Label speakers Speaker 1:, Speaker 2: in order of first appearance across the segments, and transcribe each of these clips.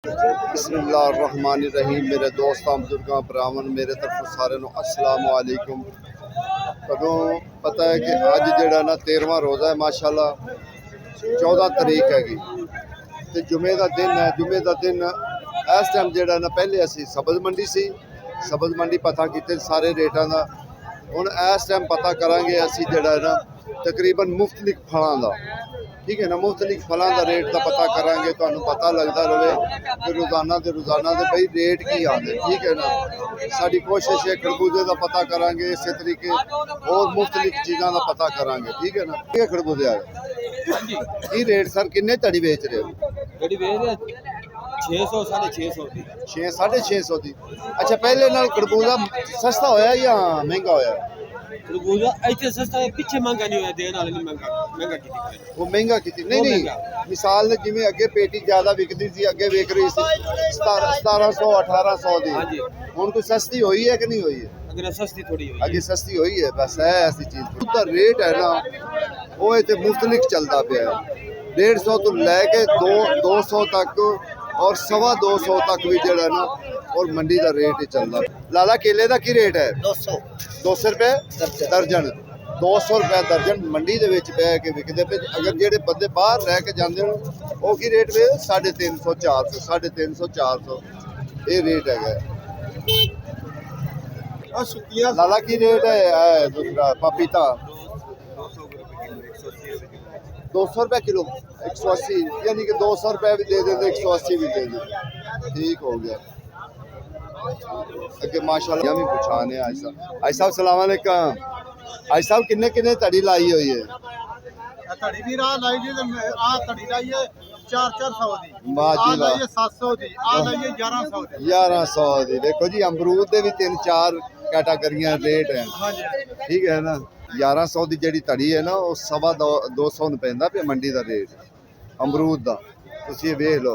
Speaker 1: बिस्मिल्लाहिर्रहमानिर्रहीम। मेरे दोस्त बुजुर्गों भरावन मेरे तरफ सारे अस्सलाम वालेकुम। कदों पता है कि अज जड़ा ना 13वां रोज़ा है माशाल्लाह 14 तरीक हैगी ते जुमे का दिन है। जुमे का दिन इस टाइम जड़ा ना पहले असी सब्ज़ मंडी सी सब्ज़ मंडी पता किते सारे रेटां दा हुण इस टाइम पता करांगे असी जड़ा ना तकरीबन मुख्तलिफ फलों का ठीक है ना मुख्तलिफ फलों का रेट का पता करांगे तो पता लगता रहे कि रोज़ाना के भाई रेट की आते ठीक है ना। साड़ी कोशिश है खरबूजे का पता करांगे इस तरीके और मुख्तलिफ चीज़ों का पता करांगे ठीक है ना। क्या खरबूजे की रेट सर किन्ने धड़ी बेच रहे हो?
Speaker 2: 600 650 दी
Speaker 1: 600 की। अच्छा पहले नाल खरबूजा सस्ता होया या महंगा होया?
Speaker 2: खरबूजा इतने सस्ता है पीछे महंगा नहीं होया देने वाले नहीं महंगा की
Speaker 1: वो महंगा की नहीं मिसाल जिमें अगे पेटी ज्यादा विकती थी अगे विक रही थी 1700 1800 दी हुण कोई सस्ती हुई है कि नहीं हुई है?
Speaker 2: अगर सस्ती थोड़ी हुई
Speaker 1: अगे सस्ती हुई है बस है ऐसी चीज उसका रेट है ना वो इतने मुख्तलिफ चलता पाया 150 तो लैके 200 तक और 225 तक भी जड़ा ना और मंडी का रेट ही चलता। लाला केले का की रेट है? 200 रुपए दर्जन 200 रुपए दर्जन मंडी के विकते पे। अगर जेडे बंदे बाहर रह के जाते हैं वो की रेट पे 350 400 350 400 ये रेट है। लाला की रेट है दूसरा पपीता 200 रुपए किलो 180 यानी कि 200 रुपए भी दे देते 180 भी दे देते ठीक हो गया। अगे माशाल्लाह भी पुछाने आज साहब सलाम अलैकुम। आज साहब किन्ने किन्ने धड़ी लाई हुई है?
Speaker 3: धड़ी भी राह लाई जी आ धड़ी लाई है 400 दी
Speaker 1: वाह जी वाह
Speaker 3: 700 दी आ लाई है 1100 दी
Speaker 1: 1100 दी। देखो जी अमरूद दे भी 3-4 कैटागरियां रेट हैं ठीक है ना। 1100 की जी धड़ी है ना वो 225 पैंदा पे मंडी का रेट अमरूद का तुम वेख लो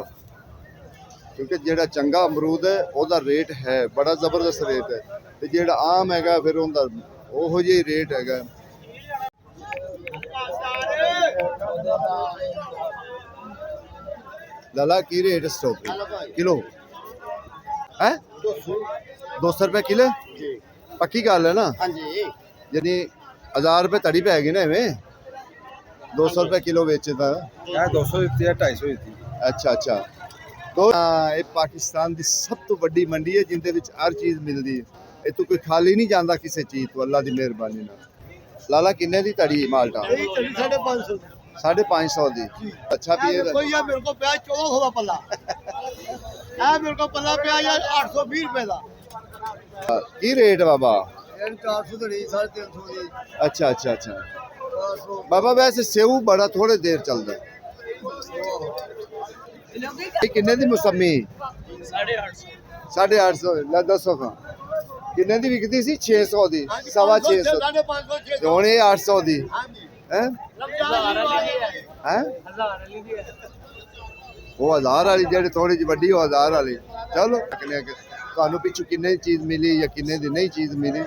Speaker 1: क्योंकि जेड़ा चंगा अमरूद है वह रेट है बड़ा जबरदस्त रेट है तो जेड़ा आम है फिर उहो जी रेट है। लाला की रेट स्ट्रॉबेरी किलो है 200 रुपए किलो पक्की गल है ना यानी 1000 रुपए धड़ी पै गई ना इवें 200 रुपए किलो बेचे था
Speaker 2: 200 दी 250 दी।
Speaker 1: अच्छा अच्छा तो ये पाकिस्तान की सब तो बड़ी मंडी है जिंदे विच हर चीज़ मिलती है ये तो कोई खाली नहीं जाता किसी चीज़ तो अल्लाह की मेहरबानी नाल। लाला किन्ने दी धड़ी माल्टा? 550 दी। अच्छा भी है
Speaker 3: कोई मेरे को प्याज 1400 का पल्ला है मेरे को पल्ला प्याज 820 रुपए का
Speaker 1: की रेट बाबा?
Speaker 3: 400 धड़ी 350 दी।
Speaker 1: अच्छा अच्छा अच्छा बाबा वैसे सेऊ बड़ा थोड़े देर चलता है किन्ने दी मौसमी? 850 ला 200 का किन्ने दी विकती सी? 600 दी 650 हुण ये 800 दी हैं वो 1000 वाली जेडी थोड़ी जी वड्डी 1000 वाली। चलो तुहानू पिछू किन्ने चीज मिली या किन्ने दी नहीं चीज मिली?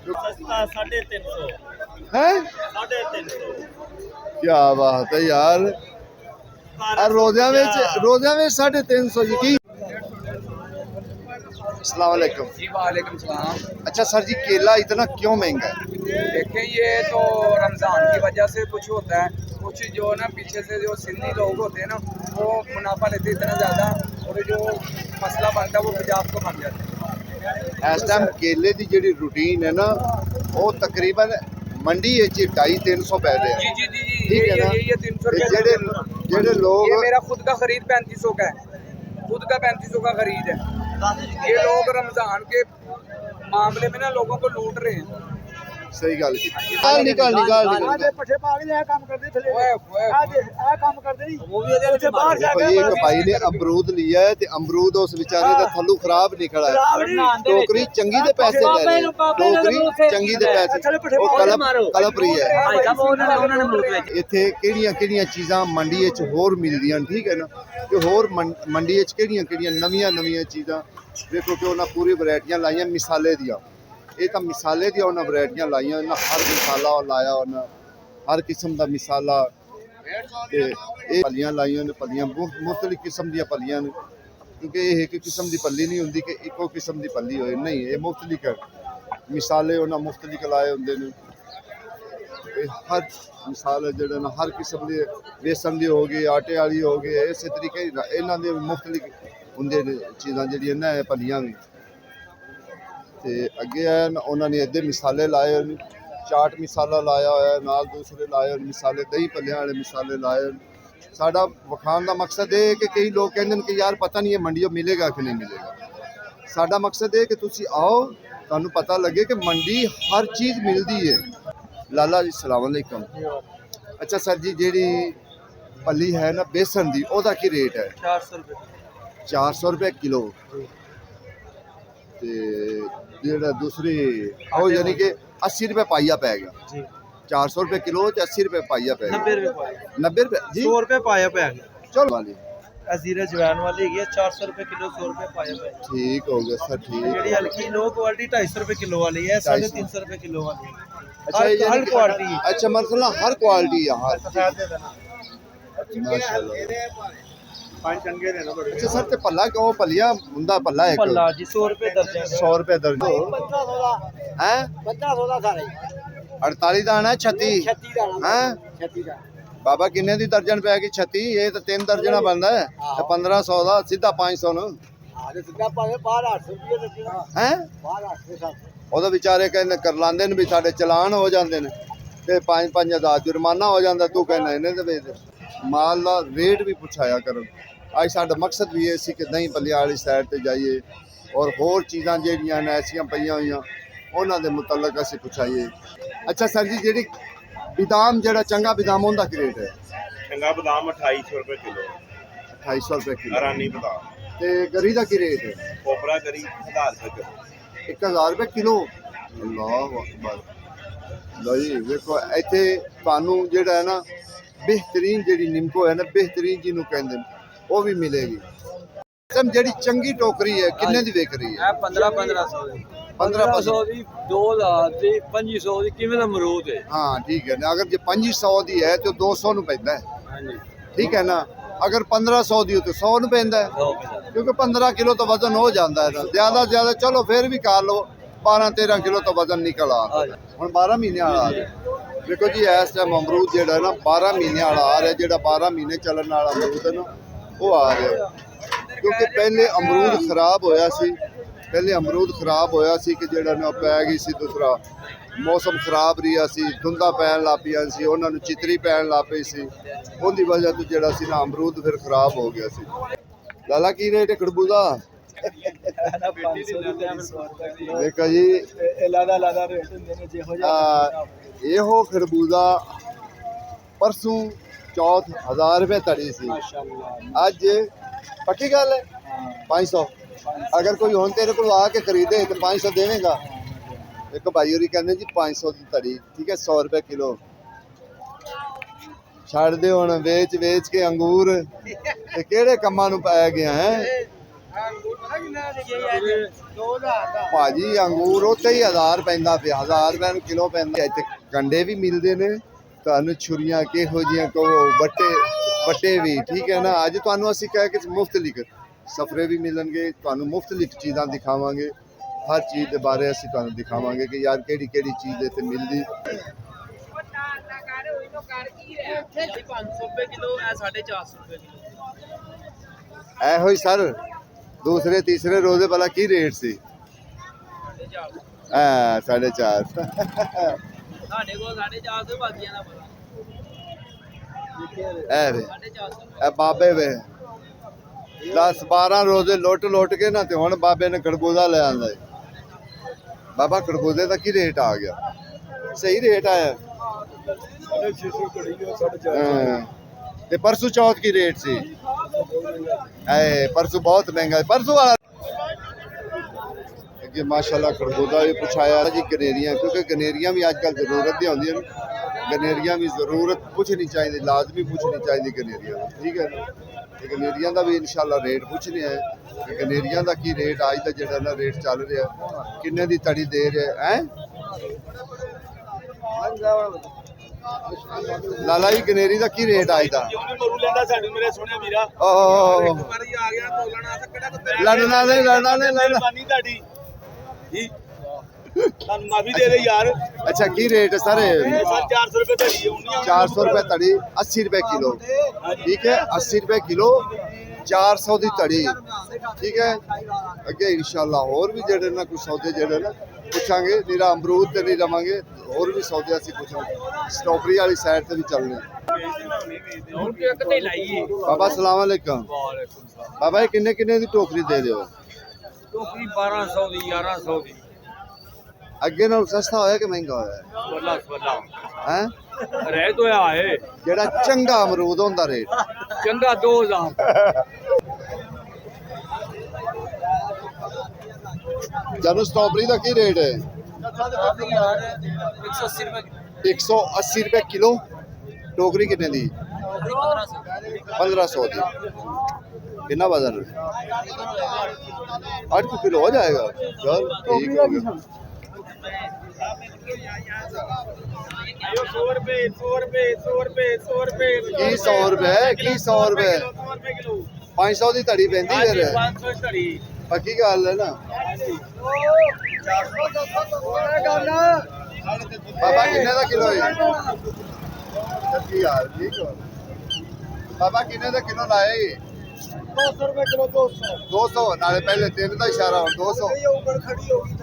Speaker 3: 350
Speaker 1: हैं
Speaker 3: 350
Speaker 1: क्या बात है यार रोज़ा में 350 जी की। अस्सलाम वालेकुम।
Speaker 4: जी वालेकुम सलाम।
Speaker 1: अच्छा सर जी केला इतना क्यों महंगा है?
Speaker 4: देखें ये तो रमज़ान की वजह से कुछ होता है कुछ जो ना पीछे से जो सिंधी लोग होते हैं ना वो मुनाफा लेते इतना ज़्यादा और जो मसला बनता है वो पंजाब को बन जाता है।
Speaker 1: इस टाइम केले की जी रूटीन है ना वो तकरीबन मंडी 250-300 पै रहे हैं
Speaker 4: जी जी जी जी
Speaker 1: ठीक है ना।
Speaker 4: ये 300 रुपये
Speaker 1: जेडे लोग
Speaker 4: ये मेरा खुद का खरीद 3500 का है खुद का 3500 का खरीद है। ये लोग रमजान के मामले में ना लोगों को लूट रहे हैं।
Speaker 1: सही गल निकाल
Speaker 3: पट्ठे पा के काम कर दे थले आ काम कर दे वो भी
Speaker 1: देखो ये एक भाई ने अमरूद लिया है ते अमरूद उस बेचारे दा थल्लू खराब निकला है टोकरी चंगी दे पैसे ले रहे टोकरी चंगी दे पैसे वो कलप रही है। इत्थे केड़ियां चीज़ां मंडी विच होर मिलदियां ठीक है ना कि होर मंडी विच केड़ियां नवीं चीज़ां देखो कि उन्हां पूरी वैरायटियां लाइयां मिसाले दियां ये तो मिसाले दी उन्हें वैरायटियां लाइया हर मिसाला लाया उन्हें हर किस्म का मिसाला फलियां लाइया ने फलियां मुख्तलिफ किस्म दी फलियां ने ਕਿਉਂਕਿ ਇਹ ਇੱਕ ਕਿਸਮ ਦੀ ਪੱਲੀ ਨਹੀਂ ਹੁੰਦੀ ਕਿ ਇੱਕੋ ਕਿਸਮ ਦੀ ਪੱਲੀ ਹੋਏ, ਨਹੀਂ ਇਹ ਮੁਖਤਲਿਫ ਹੈ। ਮਿਸਾਲੇ ਉਹਨਾਂ ਮੁਖਤਲਿਫ ਲਾਏ ਹੁੰਦੇ ਨੇ। ਇਹ ਹਰ ਮਿਸਾਲ ਜਿਹੜਾ ਨਾ ਹਰ ਕਿਸਮ ਦੇ ਵੇਸਣ ਦੀ ਹੋ ਗਈ, ਆਟੇ ਵਾਲੀ ਹੋ ਗਈ, ਇਸੇ ਤਰੀਕੇ ਇਹਨਾਂ ਦੇ ਮੁਖਤਲਿਫ ਹੁੰਦੇ ਨੇ ਚੀਜ਼ਾਂ ਜਿਹੜੀਆਂ ਨਾ ਇਹ ਭੱਲੀਆਂ ਵੀ। ਤੇ ਅੱਗੇ ਆ ਉਹਨਾਂ ਨੇ ਇੱਦੇ ਮਿਸਾਲੇ ਲਾਏ ਹੋਏ ਨੇ, ਚਾਟ ਮਸਾਲਾ ਲਾਇਆ ਹੋਇਆ ਨਾਲ, ਦੂਸਰੇ ਲਾਏ ਹੋਏ ਮਿਸਾਲੇ, ਦਹੀਂ ਭੱਲਿਆਂ ਵਾਲੇ ਮਿਸਾਲੇ ਲਾਏ ਹੋਏ। ਸਾਡਾ ਵਿਖਾਉਣ ਦਾ ਮਕਸਦ ਇਹ ਹੈ ਕਿ ਕਈ ਲੋਕ ਕਹਿੰਦੇ ਨੇ ਕਿ ਯਾਰ ਪਤਾ ਨਹੀਂ ਇਹ ਮੰਡੀੋਂ ਮਿਲੇਗਾ ਕਿ ਨਹੀਂ ਮਿਲੇਗਾ। ਸਾਡਾ ਮਕਸਦ ਇਹ ਕਿ ਤੁਸੀਂ ਆਓ, ਤੁਹਾਨੂੰ ਪਤਾ ਲੱਗੇ ਕਿ ਮੰਡੀ ਹਰ ਚੀਜ਼ ਮਿਲਦੀ ਹੈ। ਲਾਲਾ ਜੀ ਸਲਾਮ ਅਲੈਕਮ। ਅੱਛਾ ਸਰ ਜੀ, ਜਿਹੜੀ ਪੱਲੀ ਹੈ ਨਾ ਬੇਸਣ ਦੀ, ਉਹਦਾ ਕੀ ਰੇਟ ਹੈ?
Speaker 2: 400 रुपये
Speaker 1: 400 रुपये किलो। ਤੇ ਜਿਹੜਾ ਦੂਸਰੀ ਉਹ ਯਾਨੀ ਕਿ 80 रुपये ਪਾਈਆ ਪੈ ਗਿਆ
Speaker 2: जी।
Speaker 1: 400 रुपये किलो ਤੇ 80 रुपये पाइया पै
Speaker 2: 90 रुपये पाया,
Speaker 1: 90 रुपये जी।
Speaker 2: 100 रुपये पाया पै गया।
Speaker 1: चलो वाली
Speaker 2: जीरा जवैन वाली है 400 रुपये किलो, 100 रुपये पाया पै।
Speaker 1: ठीक हो गया सर, ठीक।
Speaker 2: ਜਿਹੜੀ ਹਲਕੀ ਲੋ ਕੁਆਲਿਟੀ 250 रुपये किलो वाली है, 350 रुपये किलो वाली है।
Speaker 1: अच्छा ये
Speaker 2: हर क्वालिटी है।
Speaker 1: अच्छा मतलब हर क्वालिटी है हर माशाल्लाह। अच्छा सर ते पल्ला क्यों पलिया हुंदा पल्ला एक
Speaker 2: पल्ला जी 100 रुपये दर्जन।
Speaker 1: 100 रुपये दर्जन
Speaker 3: 1500 ਦਾ
Speaker 1: हैं
Speaker 3: 1500 ਦਾ ਸਾਰੇ
Speaker 1: 48 दाना 36
Speaker 3: 36 ਦਾ
Speaker 1: हैं
Speaker 3: 36 ਦਾ
Speaker 1: बाबा किन्ने दी दर्जन पै गई 36? ये तो 3 दर्जना बनदा है ते 1500 ਦਾ सीधा 500 ਨੂੰ
Speaker 3: ਹਾਂ ਤੇ ਸਿੱਧਾ ਭਾਵੇਂ ਬਾਹਰ 800 ਰੁਪਏ ਲੱਗਣਾ,
Speaker 1: हैं।
Speaker 3: ਬਾਹਰ 800 700।
Speaker 1: ਉਹਦੇ ਵਿਚਾਰੇ ਕਹਿੰਦੇ ਕਰ ਲਾਂਦੇ ਨੇ ਵੀ ਸਾਡੇ ਚਲਾਨ ਹੋ ਜਾਂਦੇ ਨੇ ਤੇ 5-5 ਹਜ਼ਾਰ ਜੁਰਮਾਨਾ ਹੋ ਜਾਂਦਾ। ਤੂੰ ਕਹਿੰਦਾ ਇਹਨੇ ਦੇ ਵੇਚ ਮਾਲ ਦਾ ਰੇਟ ਵੀ ਪੁੱਛਾਇਆ ਕਰੋ। ਅੱਜ ਸਾਡਾ ਮਕਸਦ ਵੀ ਇਹ ਸੀ ਕਿ ਦਹੀਂ ਭੱਲਿਆਂ ਵਾਲੀ ਸਾਈਡ ਤੇ ਜਾਈਏ ਔਰ ਹੋਰ ਚੀਜ਼ਾਂ ਜਿਹੜੀਆਂ ਨੇ ਐਸੀਆਂ ਪਈਆਂ ਹੋਈਆਂ ਉਹਨਾਂ ਦੇ ਮੁਤਲਕ ਅਸੀਂ ਪੁੱਛਾਈਏ। ਅੱਛਾ ਸਰ ਜੀ, ਜਿਹੜੀ ਬਦਾਮ ਜਿਹੜਾ ਚੰਗਾ ਬਦਾਮ ਉਹਦਾ ਕੀ ਰੇਟ ਹੈ?
Speaker 5: ਚੰਗਾ ਬਦਾਮ 2800 रुपये किलो,
Speaker 1: 2800 रुपये किलो।
Speaker 5: अरानी बदाम,
Speaker 1: ਤੇ ਗਰੀ ਦਾ ਕੀ ਰੇਟ ਹੈ?
Speaker 5: कोपरा करी 1000 रुपये किलो।
Speaker 1: 1000 रुपये किलो। ਅੱਲਾਹੁ ਅਕਬਰ। ਲਓ ਜੀ ਵੇਖੋ ਇੱਥੇ ਤੁਹਾਨੂੰ ਜਿਹੜਾ ਹੈ ਨਾ ਬਿਹਤਰੀਨ ਜਿਹੜੀ ਨਿੰਮਕੋ ਹੈ ਨਾ, ਬਿਹਤਰੀਨ ਜਿਹਨੂੰ ਕਹਿੰਦੇ ਨੇ ਉਹ ਵੀ ਮਿਲੇਗੀ। ਜਿਹੜੀ ਚੰਗੀ ਟੋਕਰੀ ਹੈ ਕਿੰਨੇ ਦੀ ਵਿਕ ਰਹੀ ਹੈ?
Speaker 2: 1500 ਦੀ,
Speaker 1: 1500
Speaker 2: ਦੀ, 2000 ਦੀ, 2500 ਦੀ। ਕਿਵੇਂ ਦਾ ਅਮਰੂਦ ਹੈ?
Speaker 1: ਹਾਂ ਠੀਕ ਹੈ ਨਾ। ਅਗਰ ਜੇ 2500 ਦੀ ਹੈ ਤੇ 200 ਨੂੰ ਪੈਂਦਾ ਹੈ,
Speaker 2: ਹਾਂਜੀ,
Speaker 1: ਠੀਕ ਹੈ ਨਾ। ਅਗਰ 1500 ਦੀ ਹੋ ਤੇ 100 ਨੂੰ ਪੈਂਦਾ ਹੈ,
Speaker 2: 100 ਰੁਪਏ।
Speaker 1: ਕਿਉਂਕਿ 15 ਕਿਲੋ ਤਾਂ ਵਜ਼ਨ ਹੋ ਜਾਂਦਾ ਹੈ ਨਾ। ਜ਼ਿਆਦਾ ਜ਼ਿਆਦਾ ਚਲੋ ਫਿਰ ਵੀ ਕਰ ਲਓ 12-13 ਕਿਲੋ ਤਾਂ ਵਜ਼ਨ ਨਿਕਲ ਆਉਂਦਾ। ਹੁਣ 12 ਮਹੀਨੇ ਵਾਲਾ ਆ ਰਿਹਾ। ਦੇਖੋ ਜੀ ਇਸ ਟਾਈਮ ਅਮਰੂਦ ਜਿਹੜਾ ਨਾ 12 ਮਹੀਨੇ ਵਾਲਾ ਆ ਰਿਹਾ, ਜਿਹੜਾ 12 ਮਹੀਨੇ ਚੱਲਣ ਵਾਲਾ ਅਮਰੂਦ ਹੈ ਨਾ ਉਹ ਆ ਰਿਹਾ। ਕਿਉਂਕਿ ਪਹਿਲੇ ਅਮਰੂਦ ਖਰਾਬ ਹੋਇਆ ਸੀ, ਪਹਿਲੇ ਅਮਰੂਦ ਖਰਾਬ ਹੋਇਆ ਸੀ ਕਿ ਜਿਹੜਾ ਨਾ ਪੈ ਗਈ ਸੀ, ਦੂਸਰਾ ਮੌਸਮ ਖਰਾਬ ਰਿਹਾ ਸੀ, ਧੁੰਦਾਂ ਪੈਣ ਲੱਗ ਪਈਆਂ ਸੀ, ਉਹਨਾਂ ਨੂੰ ਚਿਤਰੀ ਪੈਣ ਲੱਗ ਪਈ ਸੀ, ਉਹਦੀ ਵਜ੍ਹਾ ਤੋਂ ਜਿਹੜਾ ਸੀ ਨਾ ਅਮਰੂਦ ਫਿਰ ਖਰਾਬ ਹੋ ਗਿਆ ਸੀ। ਲਾਲਾ ਕੀ ਰੇਟ ਹੈ ਖਰਬੂਜ਼ਾ? ਦੇਖੋ ਜੀ
Speaker 2: ਲਾਦਾ ਰੇਟ ਹੁੰਦੇ ਨੇ ਜਿਹੋ ਜਿਹਾ।
Speaker 1: ਇਹੋ ਖਰਬੂਜ਼ਾ ਪਰਸੋਂ ਚੌਥ 1000 ਰੁਪਏ ਤੜੀ ਸੀ,
Speaker 2: ਮਾਸ਼ਾਅੱਲਾ।
Speaker 1: ਅੱਜ ਪੱਕੀ ਗੱਲ ਹੈ 500। ਅਗਰ ਕੋਈ ਹੁਣ ਤੇਰੇ ਕੋਲ ਆ ਕੇ ਖਰੀਦੇ ਤੇ 500 ਦੇਵੇਗਾ। ਇੱਕ ਭਾਈ ਹੋਰੀ ਕਹਿੰਦੇ ਜੀ 500 ਦੀ ਤੜੀ, ਠੀਕ ਹੈ 100 ਰੁਪਏ ਕਿਲੋ। ਛੱਡ ਦੇ ਹੁਣ ਵੇਚ ਵੇਚ ਕੇ ਅੰਗੂਰ ਤੇ ਕਿਹੜੇ ਕੰਮਾਂ ਨੂੰ ਪਾਇਆ ਗਿਆ ਹੈ ਭਾਜੀ। ਅੰਗੂਰ ਉੱਥੇ ਹੀ 1000 ਪੈਂਦਾ ਪਿਆ, 1000 ਰੁਪਏ ਨੂੰ ਕਿਲੋ ਪੈਂਦਾ। ਇੱਥੇ ਕੰਡੇ ਵੀ ਮਿਲਦੇ ਨੇ ਤੁਹਾਨੂੰ, ਛੁਰੀਆਂ ਕਿਹੋ ਜਿਹੀਆਂ ਕਹੋ, ਬੱਟੇ ਵੀ, ਠੀਕ ਹੈ ਨਾ। ਅੱਜ ਤੁਹਾਨੂੰ ਅਸੀਂ ਕਹਿ ਕੇ ਮੁਫਤਲਿਕ ਸਫਰੇ ਵੀ ਮਿਲਣਗੇ, ਤੁਹਾਨੂੰ ਮੁਫਤਲਿਕ ਚੀਜ਼ਾਂ ਦਿਖਾਵਾਂਗੇ। ਹਰ ਚੀਜ਼ ਦੇ ਬਾਰੇ ਅਸੀਂ ਤੁਹਾਨੂੰ ਦਿਖਾਵਾਂਗੇ ਕਿ ਯਾਰ ਕਿਹੜੀ ਕਿਹੜੀ ਚੀਜ਼ ਇੱਥੇ ਮਿਲਦੀ।
Speaker 2: 500 ਰੁਪਏ ਕਿਲੋ, 450 ਰੁਪਏ ਕਿਲੋ।
Speaker 1: ਇਹੋ ਹੀ ਸਰ ਦੂਸਰੇ ਤੀਸਰੇ ਰੋਜ਼ੇ ਵਾਲਾ ਕੀ ਰੇਟ ਸੀ? 4.5।
Speaker 2: ਸਾਡੇ ਕੋਲ 450 ਬਾਕੀਆਂ ਦਾ ਪਤਾ।
Speaker 1: ਇਹ ਵੇ ਇਹ ਬਾਬੇ ਵੇ 10-12 ਰੋਜ਼ੇ ਲੁੱਟ ਕੇ ਨਾ ਤੇ ਹੁਣ ਬਾਬੇ ਨੇ ਖਰਬੂਜ਼ਾ ਲੈ ਆਂਦਾ। ਬਾਬਾ ਖਰਬੂਜ਼ੇ ਦਾ ਕੀ ਰੇਟ ਆ ਗਿਆ? ਸਹੀ ਰੇਟ ਆਇਆ। ਤੇ ਪਰਸੋਂ ਚੌਥ ਕੀ ਰੇਟ ਸੀ? परसों बहुत महंगा है, परसों वाला कि माशाल्लाह खरबूजा भी पुछाया जी। गनेरियां, क्योंकि गनेरियां भी आजकल जरूरत दी होंदी है। गनेरियां भी जरूरत पुछनी चाहिए, लाजमी पुछनी चाहिए गनेरियां, ठीक है ना। गनेरियां का भी इंशाल्लाह रेट पुछने है कि गनेरियां का की रेट आज का जो ना रेट चल रहा, किन्ने दी तड़ी दे रहे हैं। ਲਾਲਾ ਜੀ ਗਨੇਰੀ ਦਾ ਕੀ ਰੇਟ ਅੱਜ ਦਾ
Speaker 3: ਮਰੂ ਲੈਂਦਾ ਸਾਡੇ ਮੇਰੇ ਸੋਹਣੇ ਵੀਰਾ
Speaker 1: ਓਹ
Speaker 3: ਮਾਰੀ ਆ ਗਿਆ ਤੋਲਣਾ ਤੇ ਕਿਹੜਾ ਕੁੱਤੇ
Speaker 1: ਲੜਨਾ ਨਹੀਂ ਲੜਨਾ ਨਹੀਂ ਲੜਨਾ
Speaker 3: ਮਿਹਰਬਾਨੀ ਤੁਹਾਡੀ ਜੀ ਤੁਹਾਨੂੰ ਮਾਫੀ ਦੇ ਦੇ ਯਾਰ
Speaker 1: ਅੱਛਾ ਕੀ ਰੇਟ ਹੈ ਸਰ
Speaker 3: ਸਰ 400 ਰੁਪਏ ਧੜੀ ਹੋਣੀ
Speaker 1: 400 रुपए तड़ी 80 रुपए किलो ठीक है 80 रुपए किलो 400 ਦੀ ਤੜੀ ਠੀਕ ਹੈ ਅੱਗੇ ਇਨਸ਼ਾਅੱਲਾ ਹੋਰ ਵੀ ਜਿਹੜੇ ਨਾ ਕੁਝ ਸੌਦੇ ਜਿਹੜੇ ਨਾ ਪੁੱਛਾਂਗੇ ਨਿਰਾ ਅਮਰੂਦ ਤੇ ਨਹੀਂ ਲਵਾਂਗੇ ਹੋਰ ਵੀ ਸੌਦੇ ਅਸੀਂ ਪੁੱਛਾਂਗੇ ਸਟ੍ਰਾਬੇਰੀ ਵਾਲੀ ਸਾਈਡ ਤੇ ਵੀ ਚੱਲਨੇ
Speaker 2: ਹੁਣ ਤੇ ਇੱਕ ਤੇ ਲਾਈਏ
Speaker 1: ਬਾਬਾ ਸਲਾਮ ਅਲੈਕਮ ਬਾਬਾ ਇਹ ਕਿੰਨੇ ਕਿੰਨੇ ਦੀ ਟੋਕਰੀ ਦੇ ਦਿਓ
Speaker 2: ਟੋਕਰੀ 1200 ਦੀ 1100 ਦੀ
Speaker 1: ਅੱਗੇ ਨਾਲ ਸਸਤਾ ਹੋਇਆ ਕਿ ਮਹਿੰਗਾ ਹੋਇਆ
Speaker 2: ਵੱਲਾ ਵੱਲਾ
Speaker 1: ਹੈ
Speaker 2: ਰਹਿ ਤੋਂ ਆਏ
Speaker 1: ਜਿਹੜਾ ਚੰਗਾ ਅਮਰੂਦ ਹੁੰਦਾ ਰੇਟ
Speaker 2: ਚੰਗਾ 2000
Speaker 1: ਜਾਨੂੰ ਸਟ੍ਰਾਬੇਰੀ ਦਾ ਕੀ ਰੇਟ ਹੈ
Speaker 2: 180 ਰੁਪਏ
Speaker 1: 180 रुपए किलो टोकरी कितने दी 1500 दी कितना वजन 8 किलो हो जाएगा चल ठीक हो गया
Speaker 3: 100 रुपए 100 रुपए 100 रुपए 100 रुपए
Speaker 1: की 100 रुपए की 100 रुपए 500 ਦੀ ਧੜੀ ਪੈਂਦੀ ਫਿਰ
Speaker 3: 500 ਧੜੀ
Speaker 1: ਪੱਕੀ ਗੱਲ ਹੈ ਨਾ ਬਾਬਾ ਕਿੰਨੇ ਦਾ ਕਿਲੋ ਹੈ ਸੱਚੀ ਯਾਰ ਠੀਕ ਹੋ ਬਾਬਾ ਕਿੰਨੇ ਦਾ ਕਿਲੋ ਲਾਇਆ ਇਹ
Speaker 3: 200 रुपए किलो 200
Speaker 1: 200 ਨਾਲੇ ਪਹਿਲੇ 3 ਦਾ ਇਸ਼ਾਰਾ ਹੁਣ 200
Speaker 3: ये ऊपर खड़ी होगी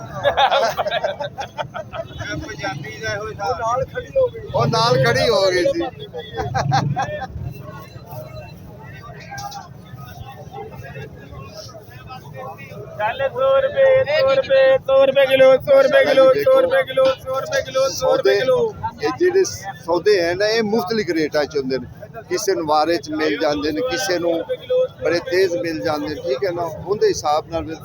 Speaker 3: पंजाबी जाए हो नाल खड़ी हो गई
Speaker 1: ਉਹ ਨਾਲ ਖੜੀ ਹੋ ਗਈ ਸੀ
Speaker 3: ਚੱਲ 100 रुपए 100 रुपए 100 रुपए किलो 100 रुपए किलो 100 रुपए किलो 100 रुपए किलो 100 रुपए
Speaker 1: ਸੌਦੇ
Speaker 3: किलो
Speaker 1: ਇਹ ਜਿਹੜੇ ਸੌਦੇ ਹੈ ਨਾ ਇਹ ਮੁਖਤਲਿਫ ਰੇਟਾਂ ਚ ਹੁੰਦੇ ਨੇ ਕਿਸੇ ਨੂੰ ਵਾਰੇ ਚ ਮਿਲ ਜਾਂਦੇ ਨੇ ਕਿਸੇ ਨੂੰ ਬੜੇ ਤੇਜ਼ ਮਿਲ ਜਾਂਦੇ ਨੇ ਠੀਕ ਹੈ ਨਾ ਉਹਦੇ ਹਿਸਾਬ ਨਾਲ ਫਿਰ